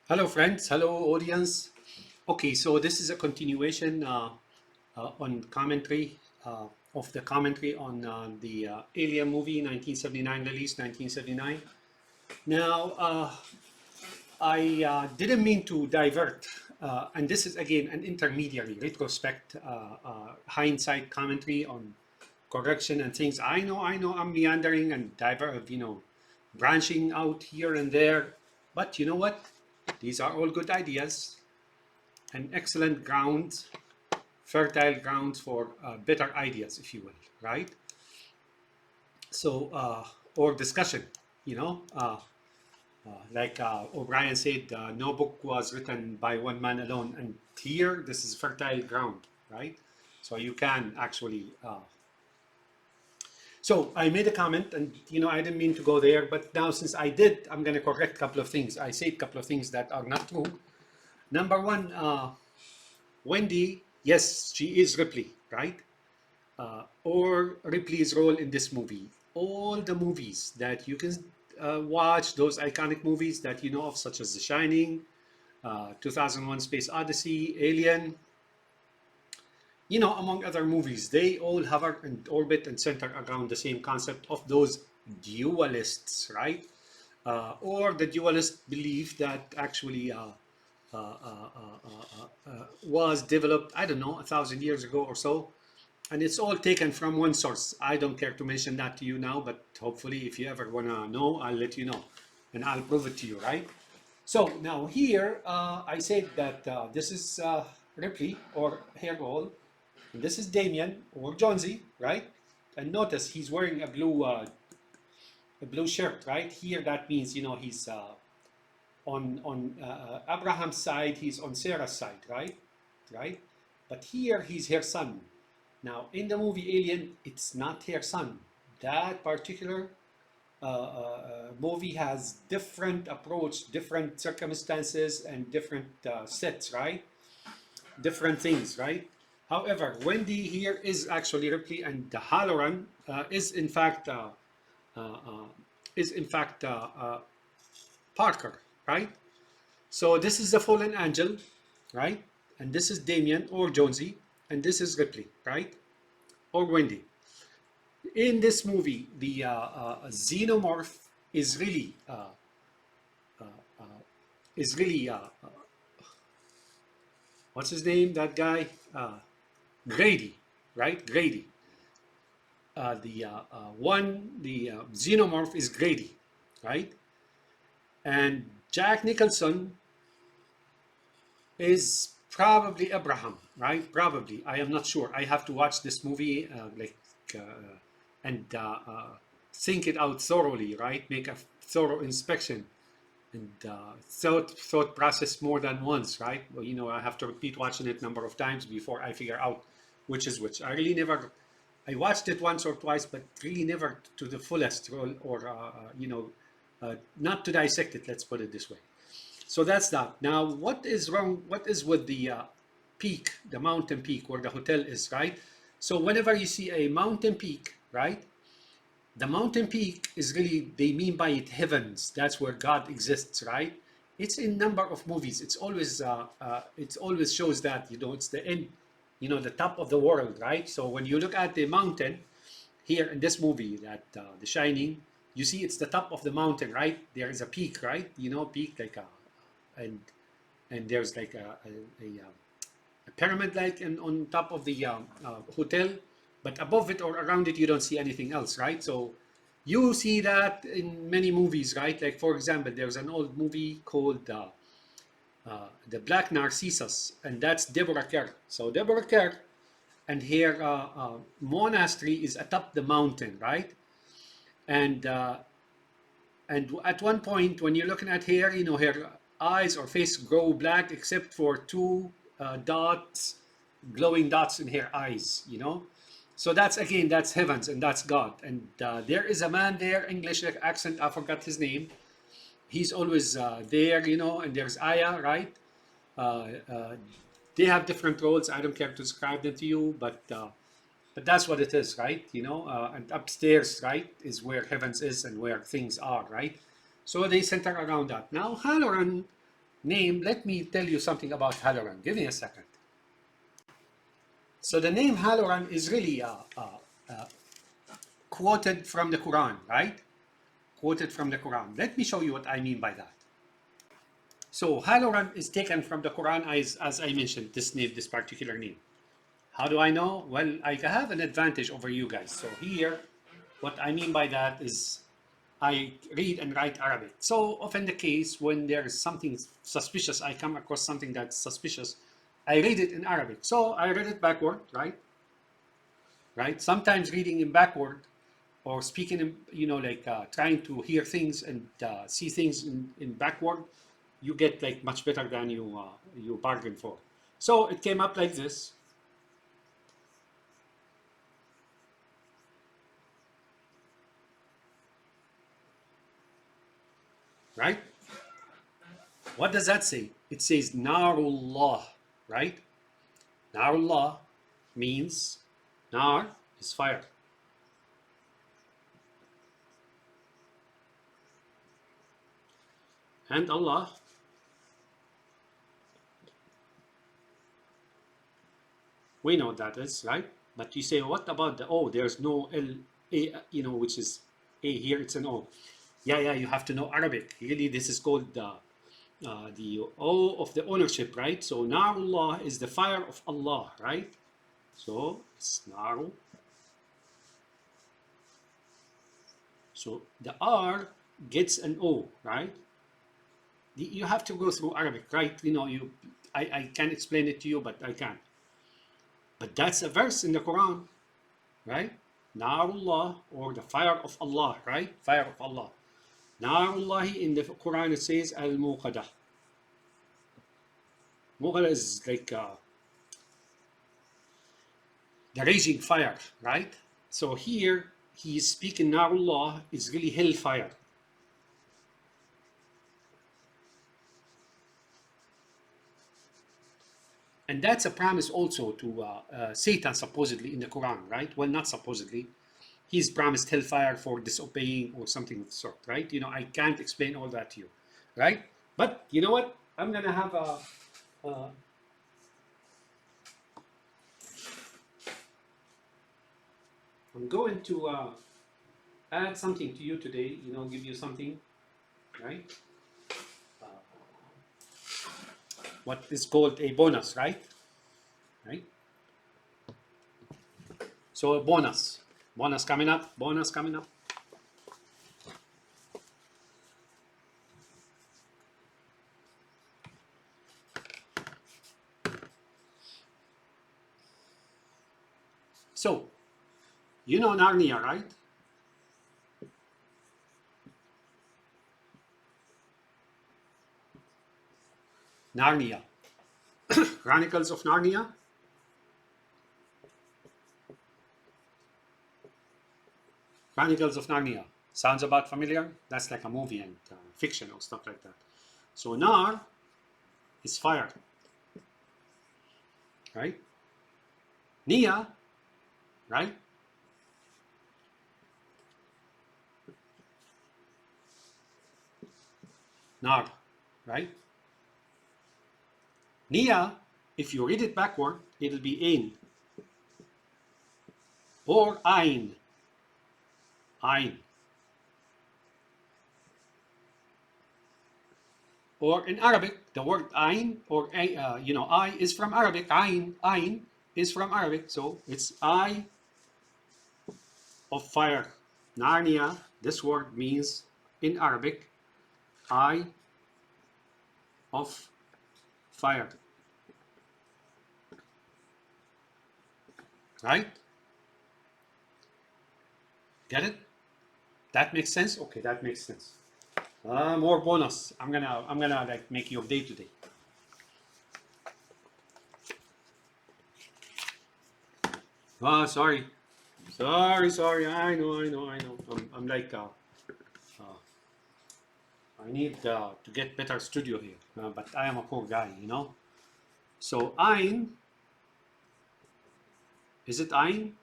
Hello, friends. Hello, audience. Okay, so this is a continuation on commentary of the commentary on the Alien movie, 1979 release, 1979. Now, I didn't mean to divert, and this is again an intermediary retrospect, hindsight commentary on correction and things. I know, I'm meandering and branching out here and there, but you know what? These are all good ideas and excellent grounds, fertile grounds for better ideas, if you will, right? So, or discussion, you know, like O'Brien said, no book was written by one man alone. And here, this is fertile ground, right? So you can actually. So I made a comment, and I didn't mean to go there, but now since I did, I'm going to correct a couple of things. I said a couple of things that are not true. Number one, Wendy, yes, she is Ripley, right? Or Ripley's role in this movie. All the movies that you can watch, those iconic movies that you know of, such as The Shining, 2001 Space Odyssey, Alien, among other movies, they all hover and orbit and center around the same concept of those dualists, right? Or the dualist belief that actually was developed, I don't know, 1,000 years ago or so. And it's all taken from one source. I don't care to mention that to you now, but hopefully if you ever want to know, I'll let you know. And I'll prove it to you, right? So now here, I said that this is Ripley or Hairgold. And this is Damien or Jonesy, right? And notice he's wearing a blue shirt, right? Here that means, he's on Abraham's side, he's on Sarah's side, right? Right? But here he's her son. Now, in the movie Alien, it's not her son. That particular movie has different approach, different circumstances, and different sets, right? Different things, right? However, Wendy here is actually Ripley, and the Halloran is in fact uh, uh, Parker, right? So this is the fallen angel, right? And this is Damien or Jonesy, and this is Ripley, right? Or Wendy. In this movie, the xenomorph is really uh, uh, is really what's his name? That guy, Grady, right? Grady. The xenomorph is Grady, right? And Jack Nicholson is probably Abraham, right? Probably. I am not sure. I have to watch this movie uh, and think it out thoroughly, right? Make a thorough inspection and thought process more than once, right? Well, I have to repeat watching it a number of times before I figure out which is which. I watched it once or twice, but really never to the fullest, or not to dissect it. Let's put it this way. So that's that. Now, what is wrong? What is with the peak, the mountain peak where the hotel is, right? So whenever you see a mountain peak, right? The mountain peak is really, they mean by it heavens. That's where God exists, right? It's in number of movies. It always shows that, it's the end, the top of the world, right? So when you look at the mountain here in this movie, that The Shining, you see it's the top of the mountain, right? There is a peak, right? Peak like and there's like a pyramid like on top of the hotel, but above it or around it you don't see anything else, right? So you see that in many movies, right? Like for example, there's an old movie called The Black Narcissus, and that's Deborah Kerr. So Deborah Kerr and her monastery is atop the mountain, right? And at one point, when you're looking at her, her eyes or face grow black except for two dots, glowing dots in her eyes. So that's heavens and that's God. And there is a man there, English accent, I forgot his name. He's always there, and there's Aya, right? Uh, uh, they have different roles. I don't care to describe them to you, but that's what it is, right? And upstairs, right, is where heavens is and where things are, right? So they center around that. Now, Halloran, name, let me tell you something about Halloran. Give me a second. So the name Halloran is really quoted from the Quran, right? Quoted from the Quran. Let me show you what I mean by that. So Halloran is taken from the Quran as I mentioned, this particular name. How do I know? Well, I have an advantage over you guys. So here, what I mean by that is I read and write Arabic. So often the case when there is something suspicious, I come across something that's suspicious, I read it in Arabic. So I read it backward, right? Right? Sometimes reading in backward or speaking, like trying to hear things and see things in backward, you get like much better than you bargain for. So it came up like this. Right? What does that say? It says Narullah, right? Narullah means Nar is fire. And Allah, we know what that is, right? But you say, what about the O? There's no L, A, which is A here, it's an O. Yeah, you have to know Arabic. Really, this is called the O of the ownership, right? So Narullah is the fire of Allah, right? So it's Naru. So the R gets an O, right? You have to go through Arabic, right? I can explain it to you, but I can't. But that's a verse in the Quran, right? Narullah, or the fire of Allah, right? Fire of Allah. Narullahi, in the Quran it says al-muqadah. Muqadah is like the raging fire, right? So here he is speaking Narullah is really hellfire. And that's a promise also to Satan, supposedly, in the Quran, right? Well, not supposedly. He's promised hellfire for disobeying or something of the sort, right? I can't explain all that to you, right? But you know what? I'm going to have I'm going to add something to you today, give you something, right? What is called a bonus, right? Right? So a bonus coming up, bonus coming up. So, you know Narnia, right? Narnia. Chronicles of Narnia. Chronicles of Narnia. Sounds about familiar? That's like a movie and fiction or stuff like that. So Nar is fire, right? Nia, right? Nar, right? Nia, if you read it backward, it'll be Ain or Ain. Ain. Or in Arabic, the word Ain or I is from Arabic. Ain is from Arabic, so it's eye of fire. Narnia, this word means in Arabic, eye of fire. Right? Get it? That makes sense? Okay, that makes sense. More bonus. I'm gonna like make your day today. Sorry. I know. I'm like I need to get better studio here, but I am a poor guy, So Ein, is it Ein?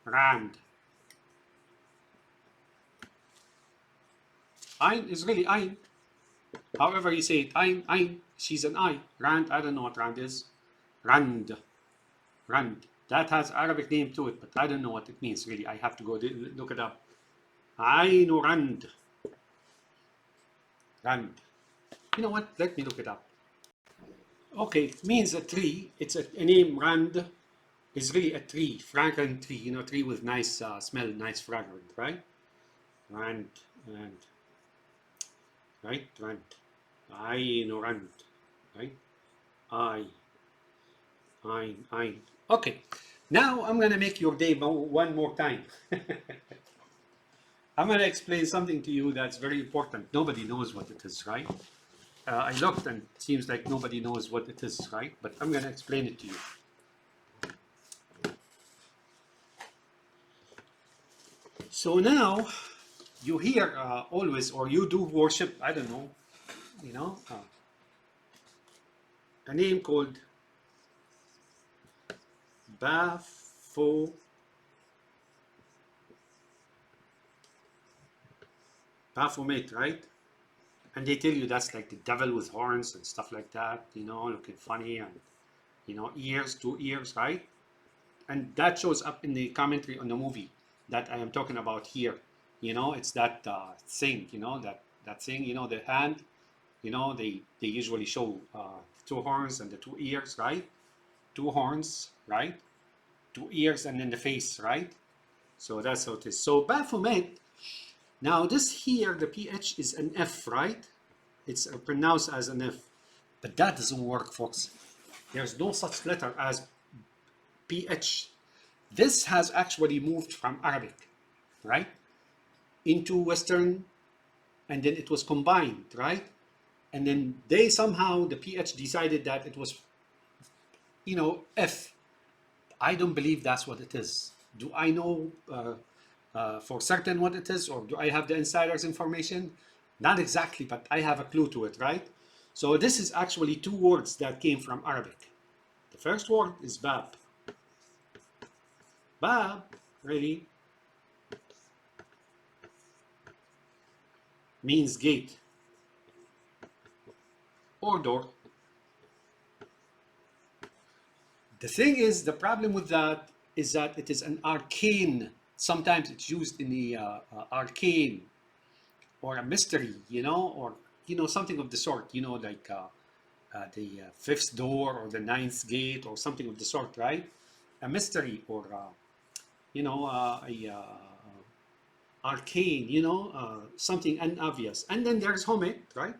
Rand. Ein is really Ein. However you say it, ein, she's an I. Rand, I don't know what Rand is. Rand, Rand. That has Arabic name to it, but I don't know what it means really. I have to go look it up. Ainu Rand. Rand. You know what? Let me look it up. Okay, it means a tree. It's a name Rand is really a tree, fragrant tree. You know, tree with nice smell, nice fragrant, right? Rand, Rand, right? Rand. Ainu Rand, right? I. I. Okay, now I'm gonna make your day one more time. I'm gonna explain something to you that's very important. Nobody knows what it is, right? I looked and it seems like nobody knows what it is, right? But I'm gonna explain it to you. So now you hear always, or you do worship, I don't know, you know, a name called Baphomet, right? And they tell you that's like the devil with horns and stuff like that, you know, looking funny and, you know, ears, 2 ears, right? And that shows up in the commentary on the movie that I am talking about here. You know, it's that thing, you know, that thing, you know, the hand, you know, they usually show 2 horns and the 2 ears, right? 2 horns, right? 2 ears and then the face, right? So that's how it is. So Baphomet, now this here, the PH is an F, right? It's pronounced as an F. But that doesn't work, folks. There's no such letter as PH. This has actually moved from Arabic, right, into Western, and then it was combined, right? And then they somehow, the PH decided that it was, you know, F. I don't believe that's what it is. Do I know for certain what it is, or do I have the insider's information? Not exactly, but I have a clue to it, right? So this is actually 2 words that came from Arabic. The first word is Bab. Bab, really, means gate or door. The thing is, the problem with that is that it is an arcane. Sometimes it's used in the arcane or a mystery, you know, or, you know, something of the sort, you know, like the fifth door or the ninth gate or something of the sort, right? A mystery or, you know, arcane, you know, something unobvious. And then there's Homet, right?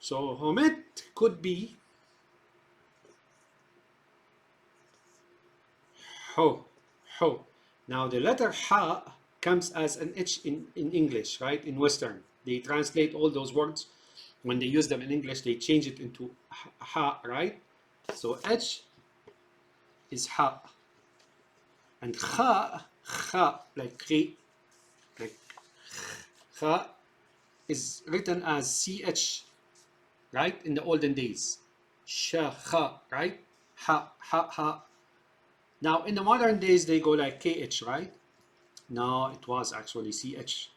So Homet could be Ho, Ho. Now the letter Ha comes as an H in English, right? In Western. They translate all those words. When they use them in English, they change it into Ha, right? So H is Ha. And Kha, like Kri, like Kha, is written as CH, right? In the olden days. Sha, Kha, right? Ha, Ha, Ha. Now, in the modern days, they go like KH, right? No, it was actually CH,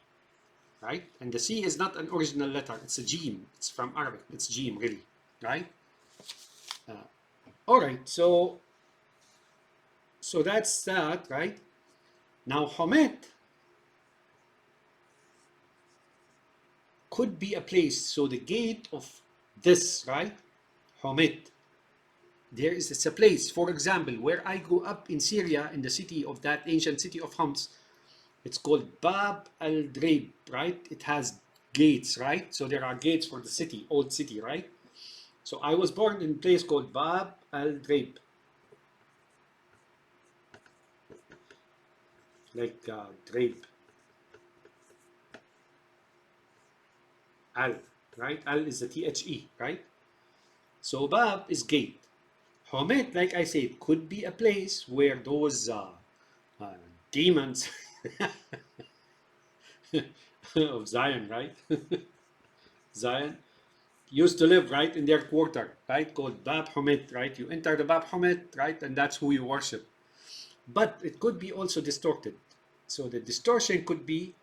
right? And the C is not an original letter. It's a Jim. It's from Arabic. It's Jim, really, right? All right, so that's that, right? Now, Homet could be a place. So the gate of this, right? Homet. There is a place, for example, where I grew up in Syria, in the city of that ancient city of Homs. It's called Bab al-Draib, right? It has gates, right? So there are gates for the city, old city, right? So I was born in a place called Bab al-Draib. Like Draib. Al, right? Al is the T-H-E, right? So Bab is gate. Homet, like I said, could be a place where those demons of Zion, right? Zion used to live right in their quarter, right? Called Bab Homet, right? You enter the Bab Homet, right? And that's who you worship. But it could be also distorted. So the distortion could be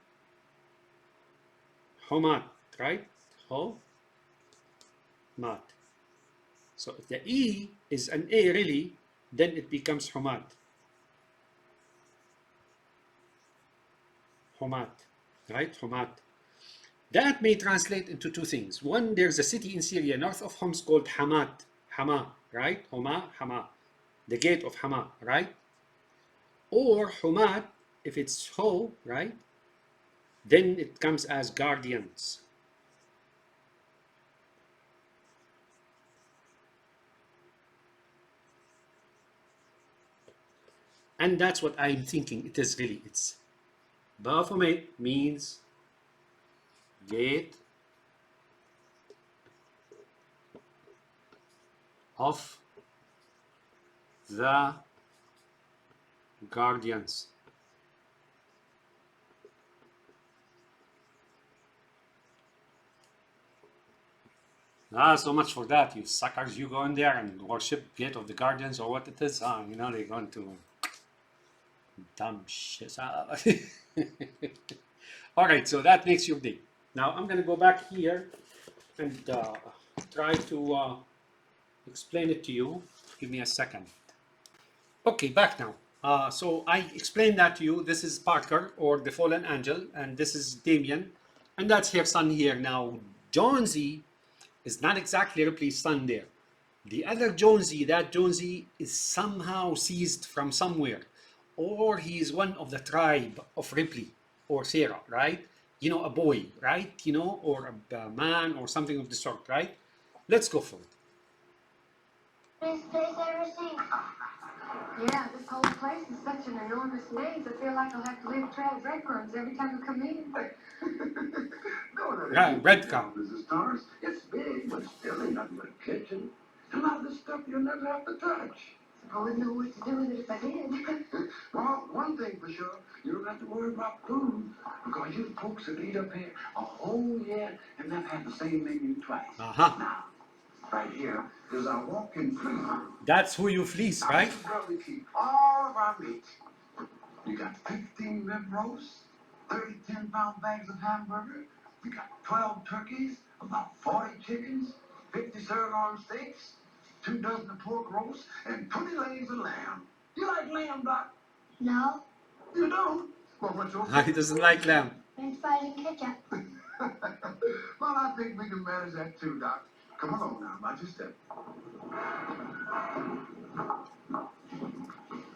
Humat, right? Humat. So if the E is an A really, then it becomes Humat. Humat, right? Humat. That may translate into two things. One, there's a city in Syria north of Homs called Hamat, Hama, right? Homa, Hama, the gate of Hama, right? Or Humat, if it's Ho, right? Then it comes as guardians. And that's what I'm thinking it is really. It's Baphomet means gate of the guardians. Ah, so much for that, you suckers. You go in there and worship Gate of the Guardians or what it is. You know, they're going to dumb shit. All right, so that makes your day. Now I'm going to go back here and try to explain it to you. Give me a second. Okay, back now. So I explained that to you. This is Parker, or the fallen angel, and this is Damien, and that's her son here. Now, Jonesy is not exactly Ripley's son there. The other Jonesy, that Jonesy is somehow seized from somewhere, or he is one of the tribe of Ripley or Sarah, right? You know, a boy, right? You know, or a man or something of the sort, right? Let's go for it. Best place I ever seen. Yeah, this whole place is such an enormous maze. I feel like I'll have to leave a trail of breadcrumbs every time I come in. Right, breadcrumb. Mrs. Stars, it's big, but still ain't nothing but a kitchen. A lot of this stuff you'll never have to touch. I wouldn't know what to do with it if I did. Well, one thing for sure, you don't have to worry about food, because you folks have eat up here a whole year and never had the same menu twice. Now, right here is our walk-in freezer. That's who you fleece, right? This is where we keep all of our meat. You got 15 rib roasts, 30 10-pound bags of hamburger. You got 12 turkeys, about 40 chickens, 50 sirloin steaks, 2 dozen of pork roasts, and 20 legs of lamb. You like lamb, Doc? No. You don't? Well, what's your He doesn't like lamb. French fries and ketchup. Well, I think we can manage that too, Doc. Come along now, mind your step.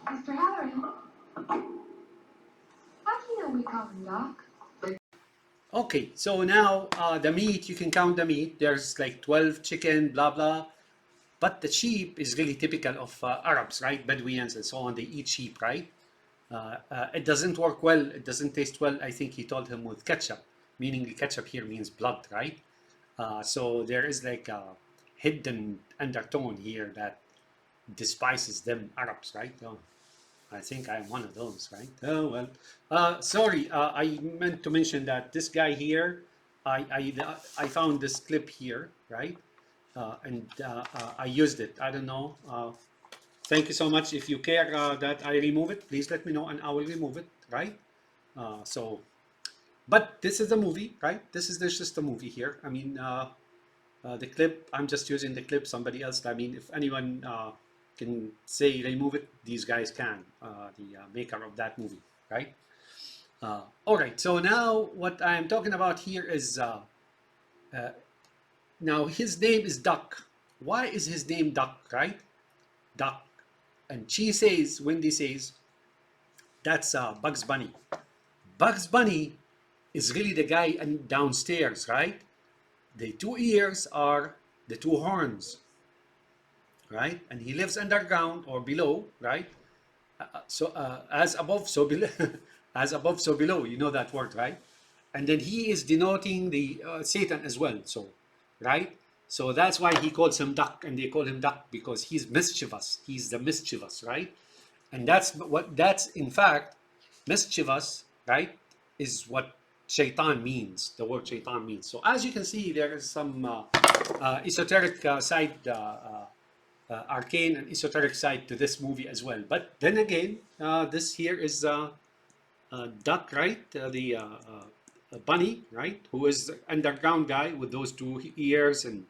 Mr. Halloran, how do you know we call him Doc? Okay, so now the meat, you can count the meat. There's like 12 chicken, blah, blah. But the sheep is really typical of Arabs, right? Bedouins and so on. They eat sheep, right? It doesn't work well. It doesn't taste well. I think he told him with ketchup, meaning the ketchup here means blood, right? So there is like a hidden undertone here that despises them Arabs, right? Oh, I think I'm one of those, right? Oh well. Sorry, I meant to mention that this guy here, I found this clip here, right? And I used it. I don't know. Thank you so much. If you care that I remove it, please let me know and I will remove it, right? But this is a movie, right? This is just a movie here. I mean, the clip, I'm just using the clip. Somebody else, I mean, if anyone can say remove it, these guys can, the maker of that movie, right? All right, so now what I'm talking about here is, now his name is Duck. Why is his name Duck, right? Duck. And she says, Wendy says, that's Bugs Bunny. Bugs Bunny is really the guy downstairs, right? The 2 ears are the 2 horns, right? And he lives underground or below, right? So as above, so below. As above, so below. You know that word, right? And then he is denoting the Satan as well. So, right? So that's why he calls him Duck, and they call him Duck because he's mischievous. He's the mischievous, right? And that's in fact mischievous, right? Is what shaitan means. The word shaitan means. So as you can see, there is some esoteric side, arcane and esoteric side to this movie as well. But then again, this here is Duck, right? Bunny, right? Who is the underground guy with those two ears, and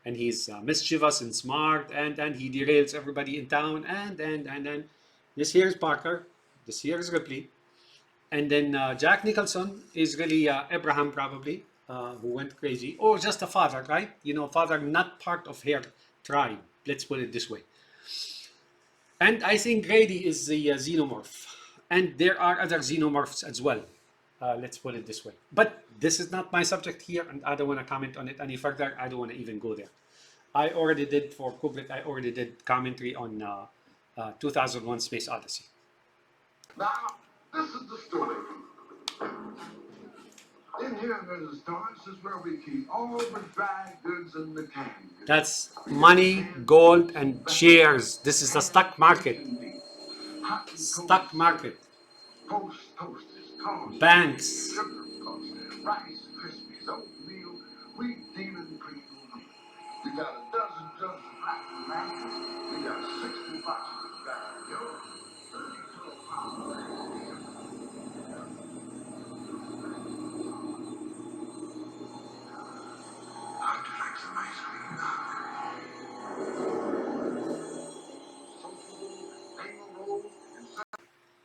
he's mischievous and smart, and he derails everybody in town, and then this here is Parker, this here is Ripley, and then Jack Nicholson is really Abraham probably, who went crazy, or just a father, right? You know, father not part of her tribe. Let's put it this way. And I think Grady is the xenomorph. And there are other xenomorphs as well. Let's put it this way. But this is not my subject here, and I don't want to comment on it any further. I don't want to even go there. I already did for Kubrick, I already did commentary on 2001 Space Odyssey. Now, this is the story. In here there's a store. This is where we keep all the dry goods in the can. That's money, gold, and shares. This is the stock market. Stock market. Post toasters, corn, Banks. sugar puffs, rice krispies, oatmeal, wheat demon cream. We got a dozen jugs of black raspberries. We got 60 boxes of Gallagher. 32 pounds. How'd you like some ice cream,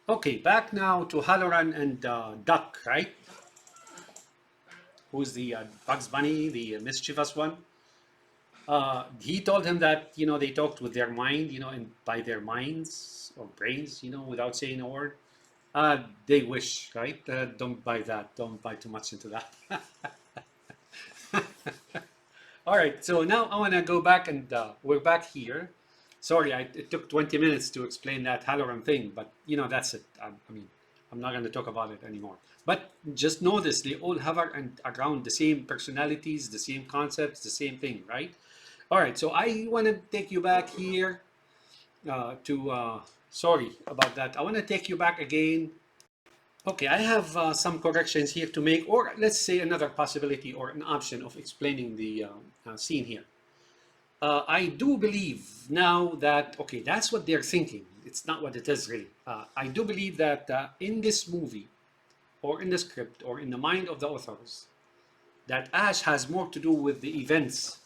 Okay, back now to Halloran and Duck, right? Who's the Bugs Bunny, the mischievous one? He told him that, you know, they talked with their mind, you know, and by their minds or brains, you know, without saying a word. They wish, right? Don't buy that. Don't buy too much into that. All right, so now I want to go back, and we're back here. Sorry, it took 20 minutes to explain that Halloran thing, but you know, that's it. I mean, I'm not going to talk about it anymore. But just know this, they all hover and around the same personalities, the same concepts, the same thing, right? All right, so I want to take you back here sorry about that. I want to take you back again. Okay, I have some corrections here to make, or let's say another possibility or an option of explaining the scene here. I do believe now that, okay, that's what they're thinking. It's not what it is really. I do believe that in this movie, or in the script, or in the mind of the authors, that Ash has more to do with the events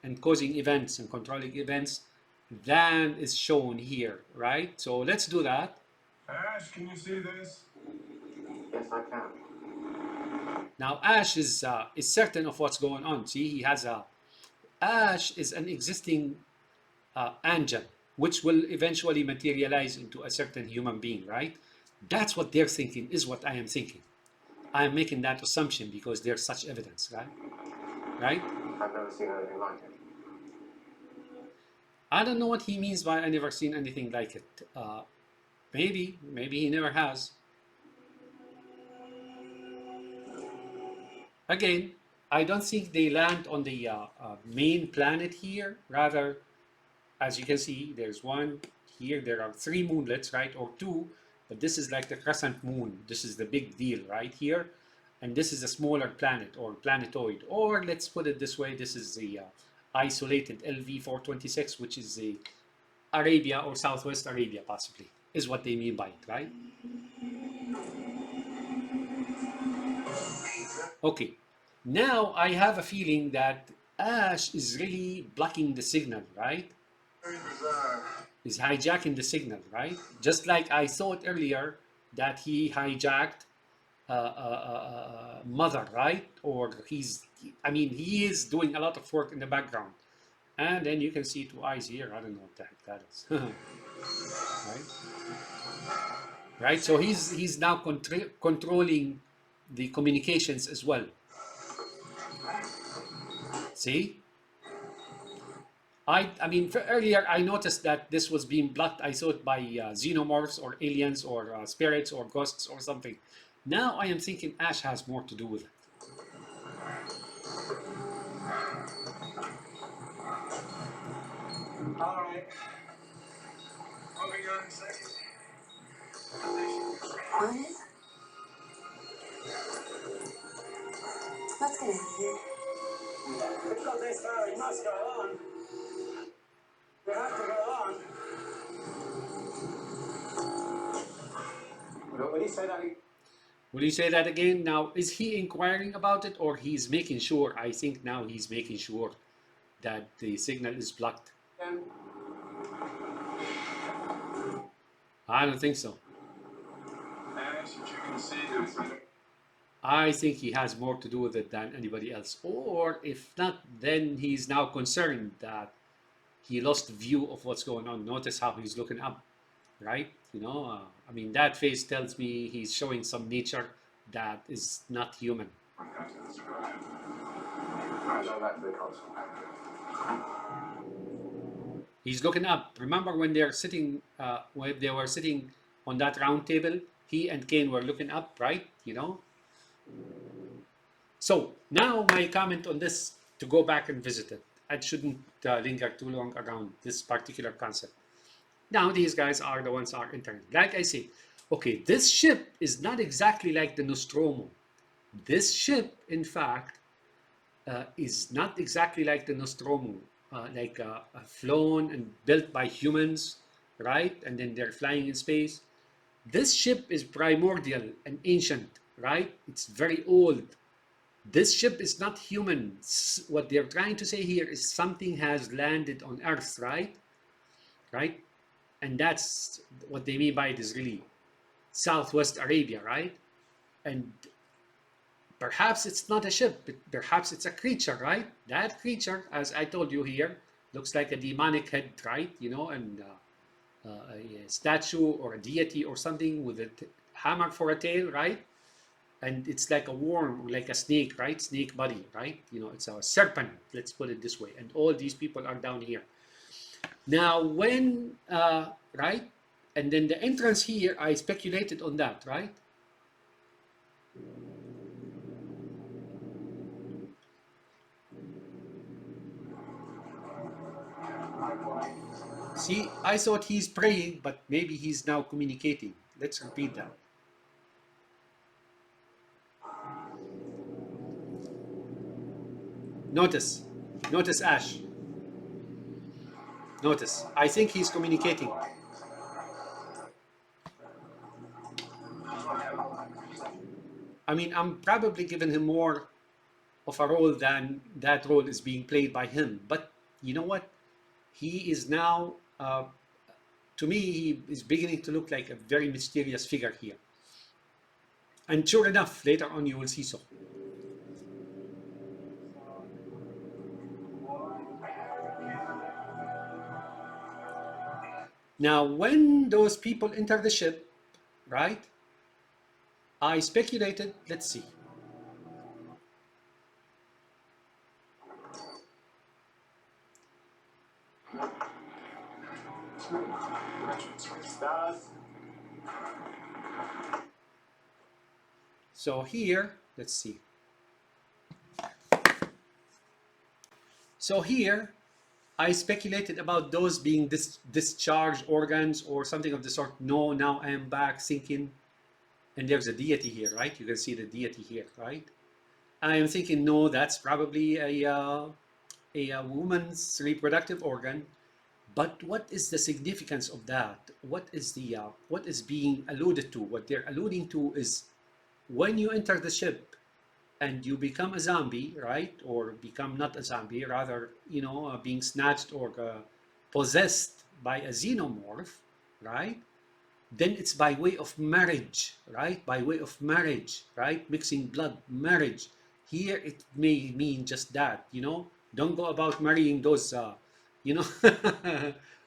and causing events and controlling events than is shown here, right? So let's do that. Ash, can you see this? Yes, I can. Now Ash is certain of what's going on. See, he has Ash is an existing angel, which will eventually materialize into a certain human being, right? That's what they're thinking, is what I am thinking. I am making that assumption because there's such evidence, right? Right? I've never seen anything like it. I don't know what he means by I never seen anything like it. Maybe he never has. Again, I don't think they land on the main planet here. Rather, as you can see, there's one here. There are 3 moonlets, right? Or 2, but this is like the crescent moon. This is the big deal right here. And this is a smaller planet or planetoid. Or let's put it this way, this is the isolated LV-426, which is the Arabia or Southwest Arabia, possibly, is what they mean by it, right? Okay, now I have a feeling that Ash is really blocking the signal, right? Very bizarre. Is hijacking the signal, right? Just like I thought earlier that he hijacked Mother, right? Or I mean, he is doing a lot of work in the background. And then you can see 2 eyes here. I don't know what the heck that is. Right? Right? So he's now controlling the communications as well. See? I mean, earlier I noticed that this was being blocked, I thought, by xenomorphs or aliens or spirits or ghosts or something. Now I am thinking Ash has more to do with it. All right. Moving on in seconds. What? Let's get out of here. We've got this far, we must go on. We have to go on. What did he say that? Will you say that again? Now, is he inquiring about it or he's making sure? I think now he's making sure that the signal is blocked. I don't think so. I think he has more to do with it than anybody else. Or if not, then he's now concerned that he lost view of what's going on. Notice how he's looking up, right? I mean, that face tells me he's showing some nature that is not human. He's looking up. Remember when they're sitting, when they were sitting on that round table, he and Cain were looking up, right? So now my comment on this, to go back and visit it. I shouldn't linger too long around this particular concept. Now these guys are the ones are entering. Like I say, okay, this ship is not exactly like the Nostromo. This ship, in fact, is not exactly like the Nostromo, flown and built by humans, right? And then they're flying in space. This ship is primordial and ancient, right? It's very old. This ship is not human. What they're trying to say here is something has landed on Earth, right? Right? And that's what they mean by it is really Southwest Arabia, right? And perhaps it's not a ship, but perhaps it's a creature, right? That creature, as I told you here, looks like a demonic head, right? And a statue or a deity or something with a hammer for a tail, right? And it's like a worm, like a snake, right? Snake body, right? It's a serpent, let's put it this way. And all these people are down here. Now, when, right? And then the entrance here, I speculated on that, right? See, I thought he's praying, but maybe he's now communicating. Let's repeat that. Notice Ash. Notice, I think he's communicating. I mean, I'm probably giving him more of a role than that role is being played by him. But you know what? He is now, to me, he is beginning to look like a very mysterious figure here. And sure enough, later on you will see so. Now, when those people enter the ship, right, I speculated, let's see. So here, let's see. So here, I speculated about those being discharged organs or something of the sort. No, now I am back thinking, and there's a deity here, right? You can see the deity here, right? I am thinking, no, that's probably a woman's reproductive organ. But what is the significance of that? What is being alluded to? What they're alluding to is when you enter the ship and you become a zombie, right? Or become not a zombie, rather, being snatched or possessed by a xenomorph, right? Then it's by way of marriage, right? By way of marriage, right? Mixing blood, marriage. Here it may mean just that, Don't go about marrying those,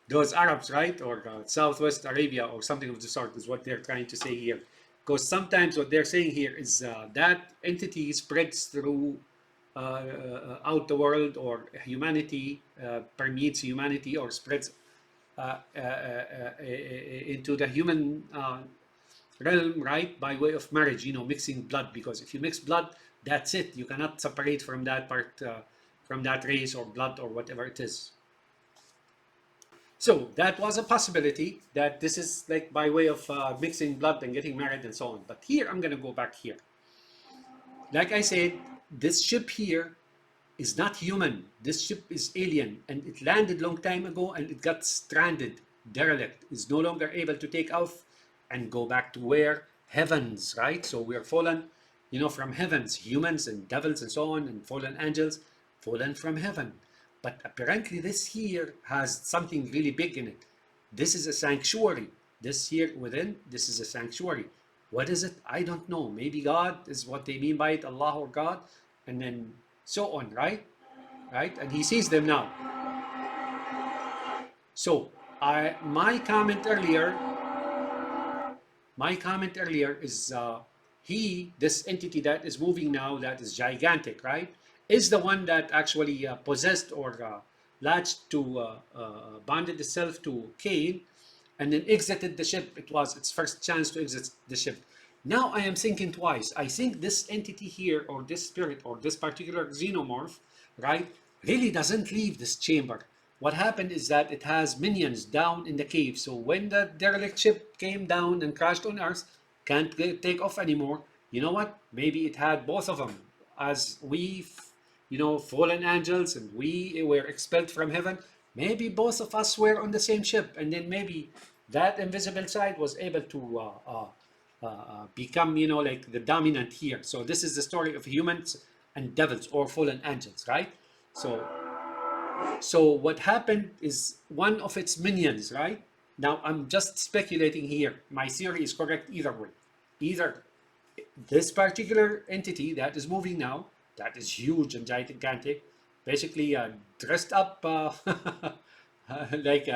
those Arabs, right? Or Southwest Arabia or something of the sort is what they're trying to say here. Because sometimes what they're saying here is that entity spreads through out the world, or humanity, permeates humanity, or spreads into the human realm, right? By way of marriage, mixing blood. Because if you mix blood, that's it. You cannot separate from that part, from that race or blood or whatever it is. So that was a possibility, that this is like by way of mixing blood and getting married and so on. But here, I'm going to go back here. Like I said, this ship here is not human. This ship is alien, and it landed long time ago, and it got stranded, derelict, is no longer able to take off and go back to where heavens, right? So we are fallen, from heavens, humans and devils and so on, and fallen angels, fallen from heaven. But apparently this here has something really big in it. This is a sanctuary. This here within, this is a sanctuary. What is it? I don't know. Maybe God is what they mean by it, Allah or God, and then so on, right? Right? And he sees them now. So my comment earlier is this entity that is moving now, that is gigantic, right, is the one that actually possessed or latched to, bonded itself to Cain, and then exited the ship. It was its first chance to exit the ship. Now I am thinking twice. I think this entity here, or this spirit, or this particular xenomorph, right, really doesn't leave this chamber. What happened is that it has minions down in the cave. So when the derelict ship came down and crashed on Earth, can't take off anymore. You know what? Maybe it had both of them. As we, fallen angels, and we were expelled from heaven, maybe both of us were on the same ship. And then maybe that invisible side was able to become, like the dominant here. So this is the story of humans and devils, or fallen angels, right? So what happened is one of its minions, right? Now I'm just speculating here. My theory is correct either way. Either this particular entity that is moving now, that is huge and gigantic, basically dressed up like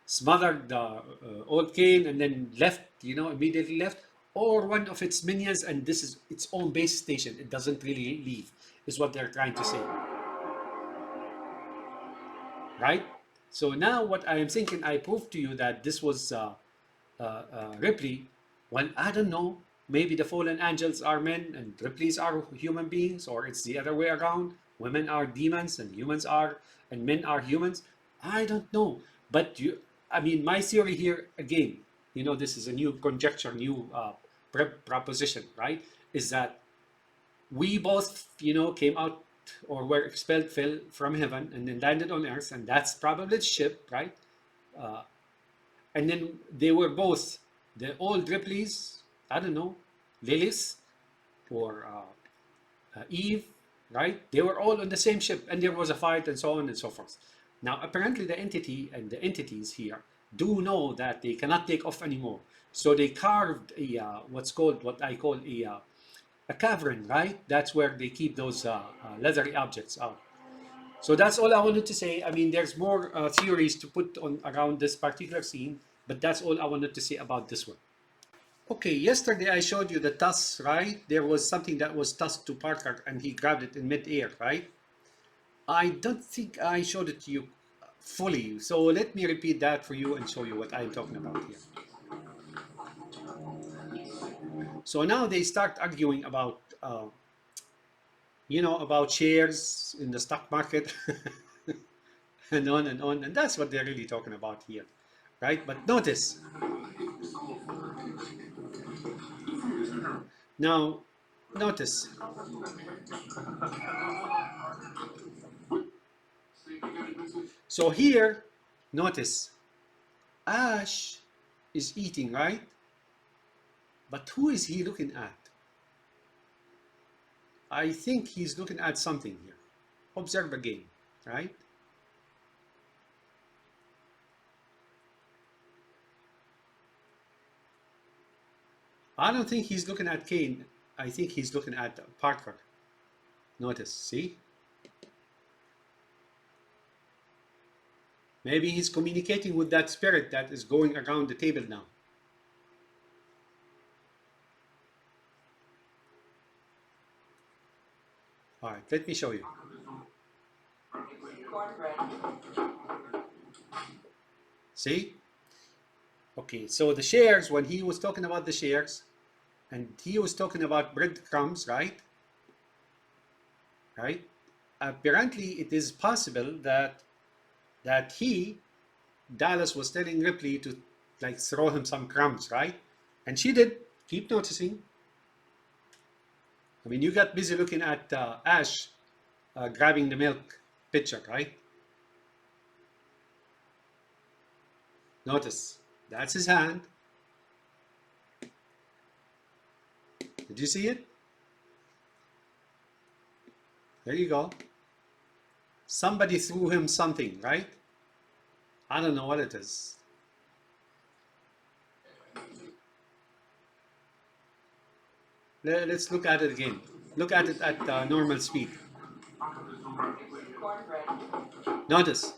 smothered old Cain, and then left, immediately left, or one of its minions, and this is its own base station. It doesn't really leave, is what they're trying to say, right? So now what I am thinking, I proved to you that this was Ripley. When, I don't know, maybe the fallen angels are men and Ripley's are human beings, or it's the other way around. Women are demons and and men are humans. I don't know. But my theory here again, this is a new conjecture, new proposition, right? Is that we both, came out, or were expelled, fell from heaven, and then landed on Earth, and that's probably the ship, right? Uh, and then they were both the old Ripleys, I don't know, Lilith or Eve, right? They were all on the same ship, and there was a fight, and so on and so forth. Now, apparently, the entity and the entities here do know that they cannot take off anymore, so they carved a what I call a cavern, right? That's where they keep those leathery objects out. So that's all I wanted to say. I mean, there's more theories to put on around this particular scene, but that's all I wanted to say about this one. Okay, yesterday I showed you the toss, right? There was something that was tossed to Parker and he grabbed it in mid-air, right? I don't think I showed it to you fully. So let me repeat that for you and show you what I'm talking about here. So now they start arguing about, about shares in the stock market and on and on. And that's what they're really talking about here, right? But notice, now, notice. So here, notice, Ash is eating, right? But who is he looking at? I think he's looking at something here. Observe again, right? I don't think he's looking at Cain. I think he's looking at Parker. Notice, see? Maybe he's communicating with that spirit that is going around the table now. All right, let me show you. See? Okay, so the shares, when he was talking about the shares, and he was talking about breadcrumbs, right? Right? Apparently, it is possible that Dallas was telling Ripley to like throw him some crumbs, right? And she did. Keep noticing. I mean, you got busy looking at Ash grabbing the milk pitcher, right? Notice, that's his hand. Did you see it? There you go. Somebody threw him something, right? I don't know what it is. Let's look at it again. Look at it at normal speed. Notice.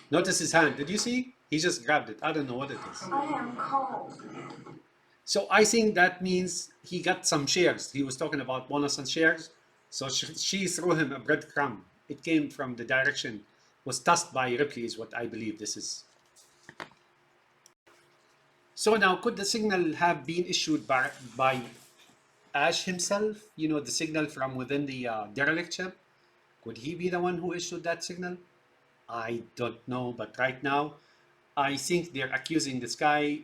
Notice his hand. Did you see? He just grabbed it. I don't know what it is. I am cold. So I think that means he got some shares. He was talking about bonus and shares. So she threw him a breadcrumb. It came from the direction, was tossed by Ripley is what I believe this is. So now, could the signal have been issued by Ash himself? You know, the signal from within the derelict ship? Could he be the one who issued that signal? I don't know, but right now, I think they're accusing this guy,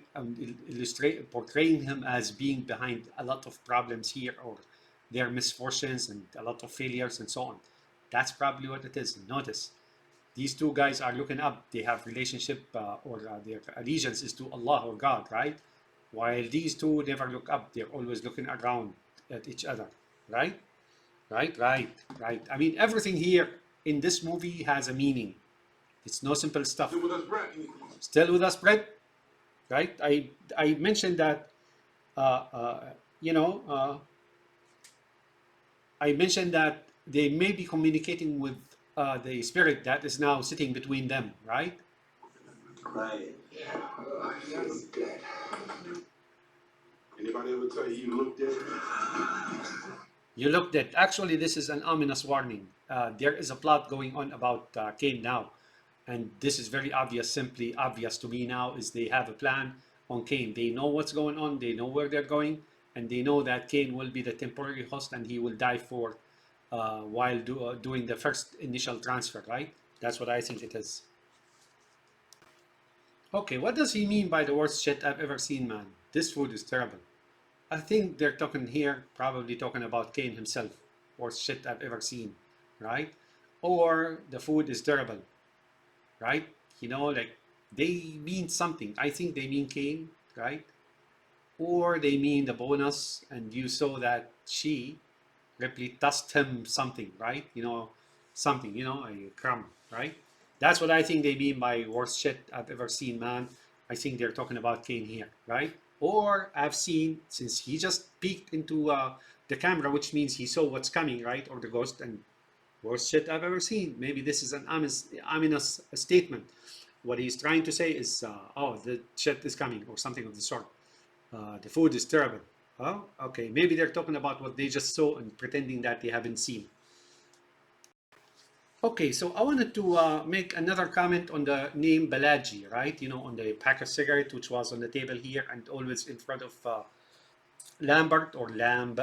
portraying him as being behind a lot of problems here, or their misfortunes and a lot of failures and so on. That's probably what it is. Notice, these two guys are looking up. They have relationship their allegiance is to Allah or God, right? While these two never look up. They're always looking around at each other, right? Right. I mean, everything here in this movie has a meaning. It's no simple stuff. Still with us, Brett? Still with us, Brett? Right? I mentioned that, I mentioned that they may be communicating with the spirit that is now sitting between them, right? Right. Yeah. He's dead. Anybody ever tell you look dead? You looked at, actually, this is an ominous warning. There is a plot going on about Cain now. And this is very obvious, simply obvious to me now, is they have a plan on Cain. They know what's going on, they know where they're going, and they know that Cain will be the temporary host and he will die for while doing the first initial transfer, right? That's what I think it is. Okay, what does he mean by the worst shit I've ever seen, man? This food is terrible. I think they're talking here, probably talking about Cain himself. Worst shit I've ever seen, right? Or the food is terrible, right? You know, like they mean something. I think they mean Cain, right? Or they mean the bonus, and you saw that Ripley, tossed him something, right? You know, something, a crumb, right? That's what I think they mean by worst shit I've ever seen, man. I think they're talking about Cain here, right? Or I've seen, since he just peeked into the camera, which means he saw what's coming, right? Or the ghost, and worst shit I've ever seen. Maybe this is an ominous statement. What he's trying to say is, oh, the shit is coming, or something of the sort. The food is terrible. Oh, okay. Maybe they're talking about what they just saw and pretending that they haven't seen. Okay, so I wanted to make another comment on the name Balaji, right? You know, on the pack of cigarette, which was on the table here and always in front of Lambert or Lamb.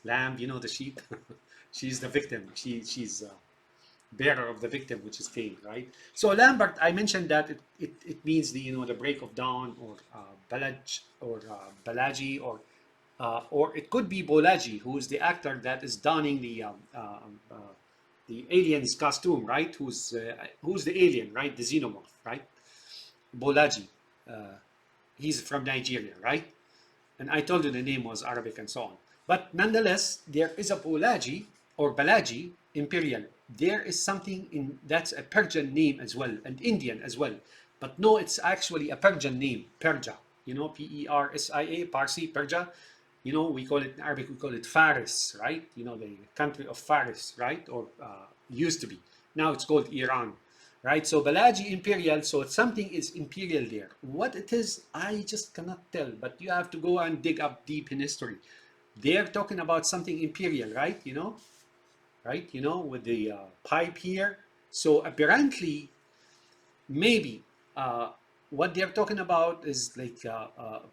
Lamb, you know, the sheep. She's the victim. She's bearer of the victim, which is Cain, right? So Lambert, I mentioned that it means the the break of dawn, or Balaj, or Balaji, or it could be Bolaji, who is the actor that is donning the alien's costume, right? Who's the alien, right? The xenomorph, right? Bolaji. He's from Nigeria, right? And I told you the name was Arabic and so on. But nonetheless, there is a Bolaji or Balaji Imperial. There is something that's a Persian name as well, and Indian as well. But no, it's actually a Persian name, Persia. You know, Persia, Parsi, Persia. You know, we call it in Arabic, we call it Faris, right? You know, the country of Faris, right? Or used to be. Now it's called Iran, right? So Balaji Imperial, so something is Imperial there. What it is, I just cannot tell, but you have to go and dig up deep in history. They're talking about something Imperial, right? You know, right? You know, with the pipe here. So apparently, maybe what they're talking about is like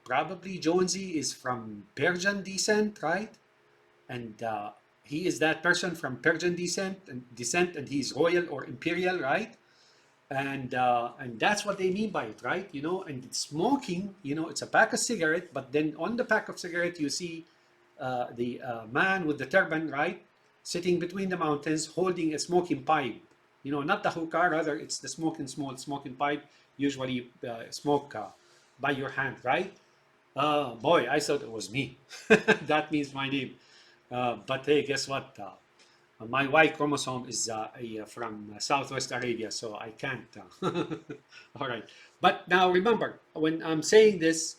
probably Jonesy is from Persian descent, right? And he is that person from Persian descent, and he's royal or imperial, right? And that's what they mean by it, right? You know, and it's smoking. You know, it's a pack of cigarette, but then on the pack of cigarette you see the man with the turban, right, sitting between the mountains, holding a smoking pipe. You know, not the hookah, rather it's the small smoking pipe. Usually smoke by your hand, right? Boy, I thought it was me. That means my name. But hey, guess what? My Y chromosome is from Southwest Arabia, so I can't. All right. But now remember, when I'm saying this,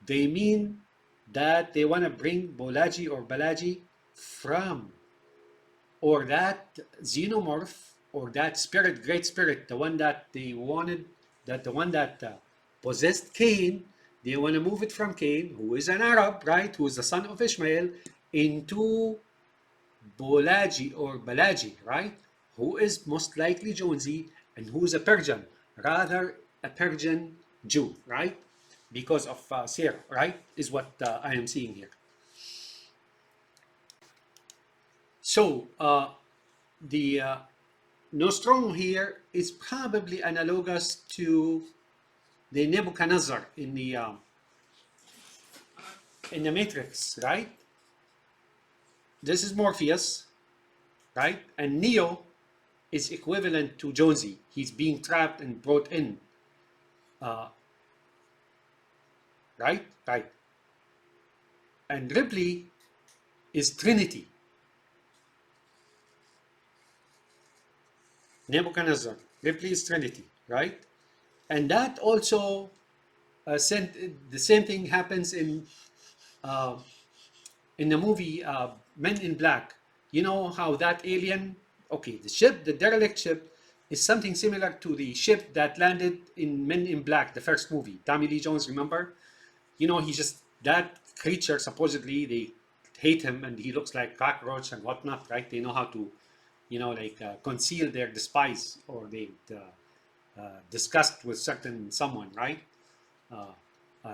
they mean that they want to bring Bolaji or Balaji from, or that xenomorph, or that spirit, great spirit, the one that they wanted, that the one that possessed Cain, they want to move it from Cain, who is an Arab, right, who is the son of Ishmael, into Bolaji or Balaji, right? Who is most likely Jonesy and who is a Persian, rather a Persian Jew, right? Because of Sarah, right? Is what I am seeing here. So the Nostromo here is probably analogous to the Nebuchadnezzar in the Matrix, right? This is Morpheus, right? And Neo is equivalent to Jonesy. He's being trapped and brought in. Right? Right. And Ripley is Trinity. Nebuchadnezzar. Ripley is Trinity, right? And that also the same thing happens uh, in the movie Men in Black. You know how that alien, okay, the ship, the derelict ship, is something similar to the ship that landed in Men in Black, the first movie. Tommy Lee Jones, remember? You know, he just, that creature, supposedly, they hate him and he looks like cockroach and whatnot, right? They know how to, conceal their despise or their disgust with certain someone, right?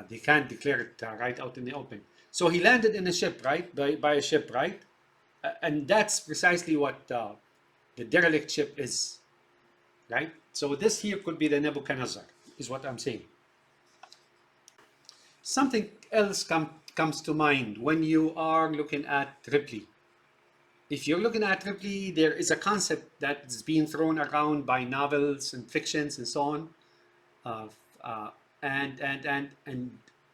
They can't declare it right out in the open. So he landed in a ship, right? By a ship, right? And that's precisely what the derelict ship is, right? So this here could be the Nebuchadnezzar, is what I'm saying. Something else comes to mind when you are looking at Ripley. If you're looking at Ripley, there is a concept that's being thrown around by novels and fictions and so on, uh, uh, and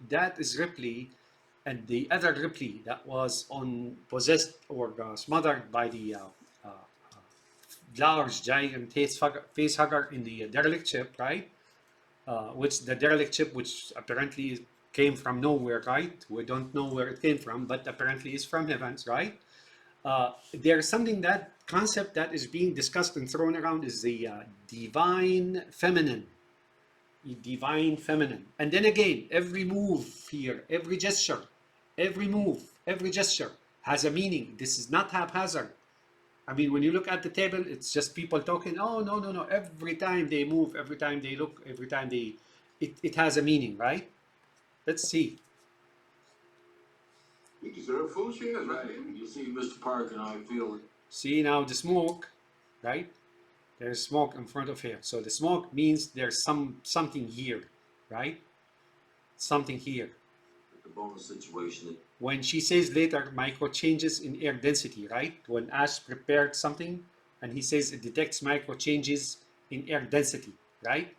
that is Ripley, and the other Ripley that was possessed or smothered by the uh, large giant face hugger in the derelict ship, right? Which the derelict ship, which apparently came from nowhere, right? We don't know where it came from, but apparently it's from heavens, right? There's something, that concept that is being discussed and thrown around is the divine feminine. Divine feminine. And then again, every move here, every gesture, every move, every gesture has a meaning. This is not haphazard. I mean, when you look at the table, it's just people talking. Oh, no, no, no. Every time they move, every time they look, every time it has a meaning, right? Let's see. We deserve full shares, right? You see, Mr. Park and I feel. See now the smoke, right? There's smoke in front of here. So the smoke means there's something here, right? Something here. The bonus situation. When she says later, micro changes in air density, right? When Ash prepared something and he says it detects micro changes in air density, right?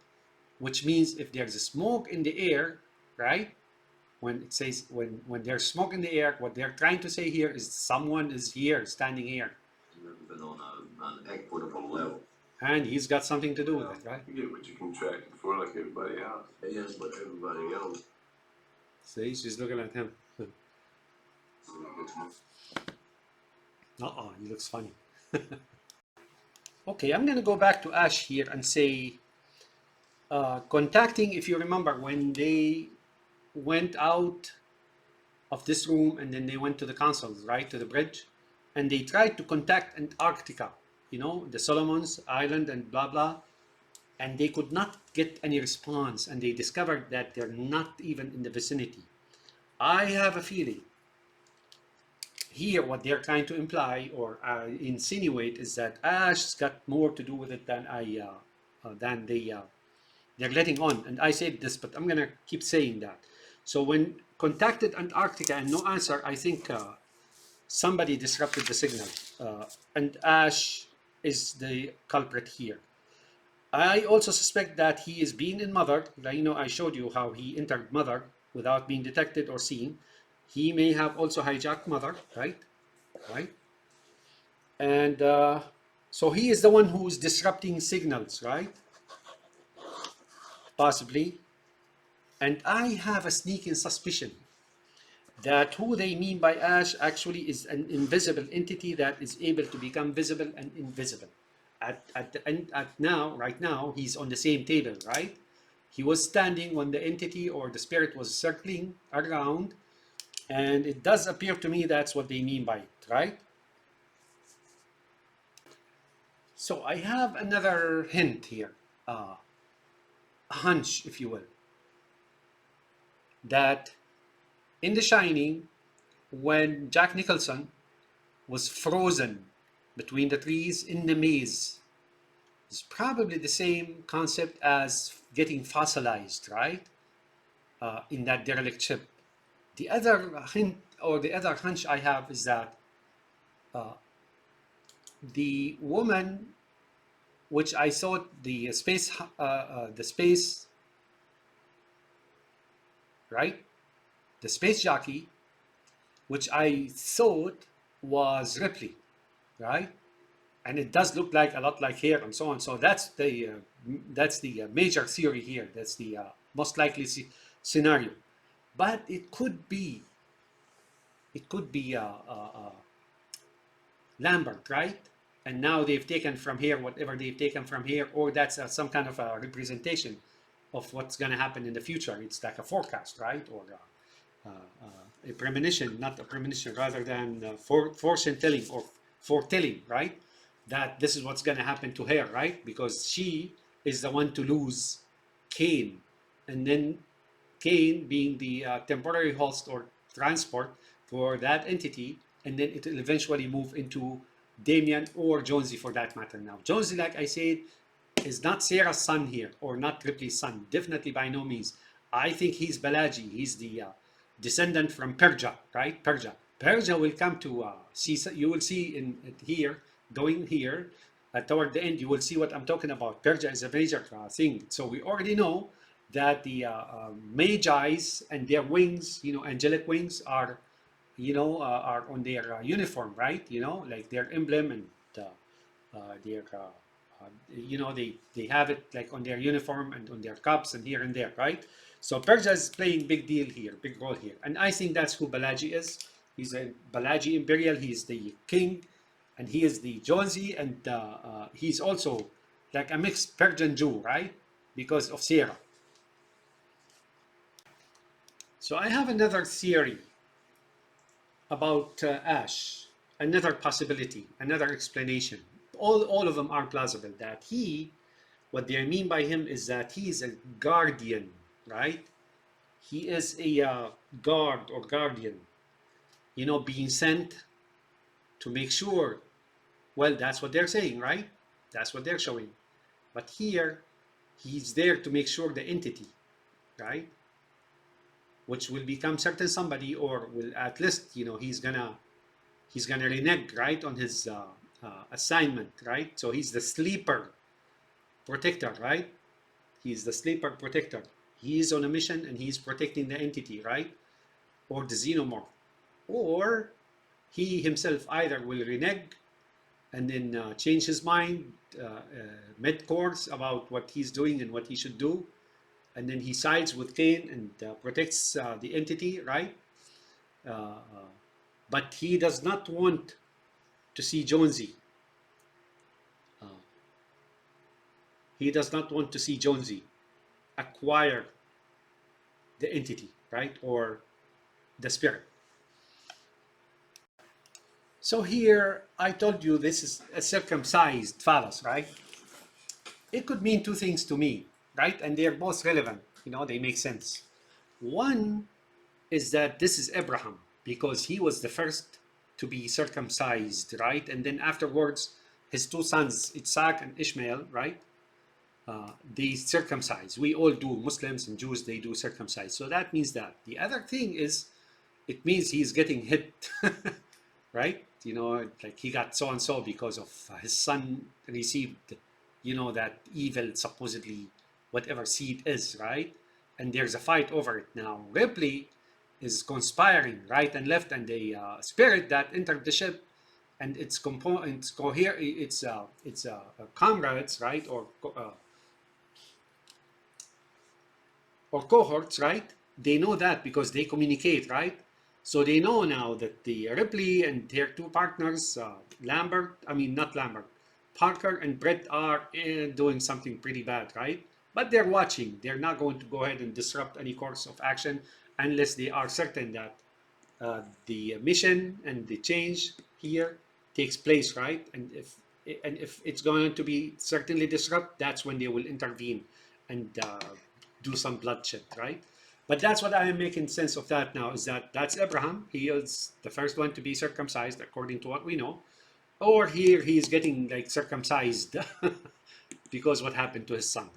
Which means if there's a smoke in the air, right? When it says, when there's smoke in the air, what they're trying to say here is someone is here, standing here. Been on an equitable level. And he's got something to do with it, right? You get what you contracted for, like everybody else. Yes, but everybody else. See, she's looking at him. He looks funny. Okay, I'm going to go back to Ash here and say, contacting, if you remember, when they went out of this room and then they went to the consoles, right, to the bridge, and they tried to contact Antarctica, the Solomons Island and blah, blah, and they could not get any response, and they discovered that they're not even in the vicinity. I have a feeling here what they're trying to imply or insinuate is that Ash's got more to do with it than they're letting on. And I said this, but I'm gonna keep saying that. So when contacted Antarctica and no answer, I think somebody disrupted the signal, and Ash is the culprit here. I also suspect that he is being in Mother. I showed you how he entered Mother, without being detected or seen. He may have also hijacked mother, right? Right? And so he is the one who's disrupting signals, right? Possibly. And I have a sneaking suspicion that who they mean by Ash actually is an invisible entity that is able to become visible and invisible. Right now, he's on the same table, right? He was standing when the entity or the spirit was circling around, and it does appear to me that's what they mean by it, right? So I have another hint here, a hunch, if you will, that in The Shining, when Jack Nicholson was frozen between the trees in the maze, it's probably the same concept as getting fossilized, right? In that derelict ship. The other hint or the other hunch I have is that the woman, which I thought the space, right? The space jockey, which I thought was Ripley, right? And it does look like a lot like here and so on. So that's the major theory here. That's the most likely scenario. But it could be Lambert, right? And now they've taken from here whatever they've taken from here, or that's some kind of a representation of what's going to happen in the future. It's like a forecast, right? Or a premonition, not a premonition, rather than fortune telling or foretelling, right? That this is what's going to happen to her, right? Because she is the one to lose Kane, and then Kane being the temporary host or transport for that entity, and then it will eventually move into Damien or Jonesy for that matter. Now, Jonesy, like I said, is not Sarah's son here, or not Ripley's son. Definitely by no means. I think he's Balaji. He's the descendant from Persia, right? Persia. Persia will come to see. You will see in here, going here, toward the end, you will see what I'm talking about. Persia is a major thing. So we already know that the Magi's and their wings, angelic wings, are on their uniform, right? Like their emblem and their they have it like on their uniform and on their cups and here and there, right? So Persia is playing big deal here, big role here, and I think that's who Balaji is. He's a Balaji Imperial. He's the king, and he is the Jonesy, and he's also like a mixed Persian Jew, right? Because of Sarah. So I have another theory about Ash, another possibility, another explanation. All of them are plausible. That what they mean by him is that he is a guardian, right? He is a guard or guardian, being sent to make sure. Well, that's what they're saying, right? That's what they're showing. But here, he's there to make sure the entity, right? Which will become certain somebody, or will at least, he's gonna renege, right, on his assignment, right? So he's the sleeper protector, right? He's the sleeper protector. He is on a mission and he's protecting the entity, right? Or the xenomorph. Or he himself either will renege and then change his mind mid-course about what he's doing and what he should do, and then he sides with Kane and protects the entity, right? But he does not want to see Jonesy. He does not want to see Jonesy acquire the entity, right? Or the spirit. So here, I told you this is a circumcised phallus, right? It could mean two things to me, right? And they're both relevant. They make sense. One is that this is Abraham, because he was the first to be circumcised, right? And then afterwards, his two sons, Isaac and Ishmael, right? They circumcise. We all do. Muslims and Jews, they do circumcise. So that means that. The other thing is, it means he's getting hit, right? Like he got so and so because of his son received, that evil, supposedly, whatever seed is, right? and there's a fight over it. Now Ripley is conspiring right and left, and the spirit that entered the ship and its components, its comrades, right, or cohorts, right? They know that because they communicate, right? So they know now that the Ripley and their two partners, not Lambert, Parker and Brett are doing something pretty bad, right? But they're watching. They're not going to go ahead and disrupt any course of action unless they are certain that the mission and the change here takes place, right? And if it's going to be certainly disrupt, that's when they will intervene and do some bloodshed, right? But that's what I am making sense of that now, is that that's Abraham. He is the first one to be circumcised, according to what we know. Or here he is getting like circumcised because what happened to his son.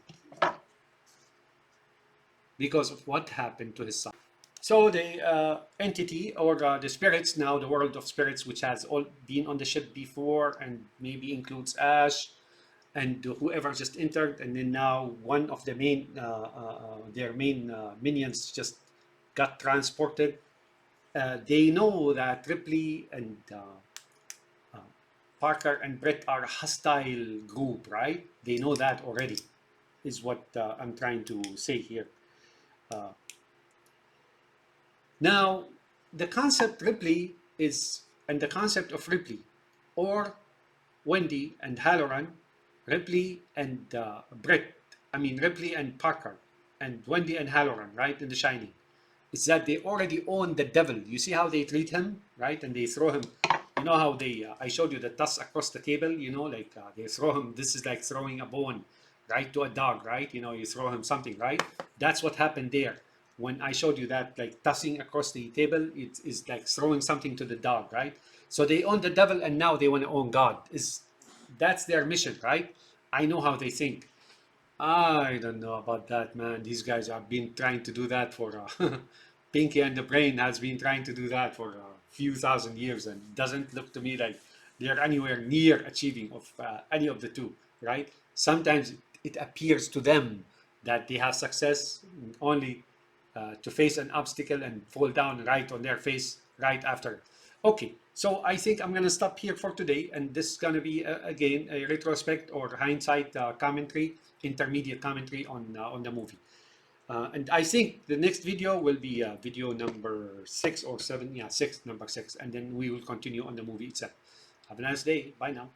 Because of what happened to his son. So the entity or the spirits now, the world of spirits, which has all been on the ship before and maybe includes Ash and whoever just entered, and then now one of the main their main minions just got transported. They know that Ripley and Parker and Brett are a hostile group, right? They know that already, is what I'm trying to say here. Now, the concept Ripley is, and the concept of Ripley, or Wendy and Halloran, Ripley and Ripley and Parker, and Wendy and Halloran, right, in The Shining, is that they already own the devil. You see how they treat him, right? And they throw him, you know how they, I showed you the toss across the table, they throw him, this is like throwing a bone, right, to a dog, right? You throw him something, right? That's what happened there. When I showed you that, like tossing across the table, it is like throwing something to the dog, right? So they own the devil and now they want to own God. That's their mission, right? I know how they think. I don't know about that, man. These guys have been trying to do that for Pinky and the Brain has been trying to do that for a few thousand years, and it doesn't look to me like they're anywhere near achieving of any of the two, right? Sometimes it appears to them that they have success only to face an obstacle and fall down right on their face right after. Okay, so I think I'm gonna stop here for today, and this is gonna be again a retrospect or hindsight commentary, intermediate commentary on the movie. And I think the next video will be video number 6 or 7, yeah, number 6, and then we will continue on the movie itself. Have a nice day. Bye now.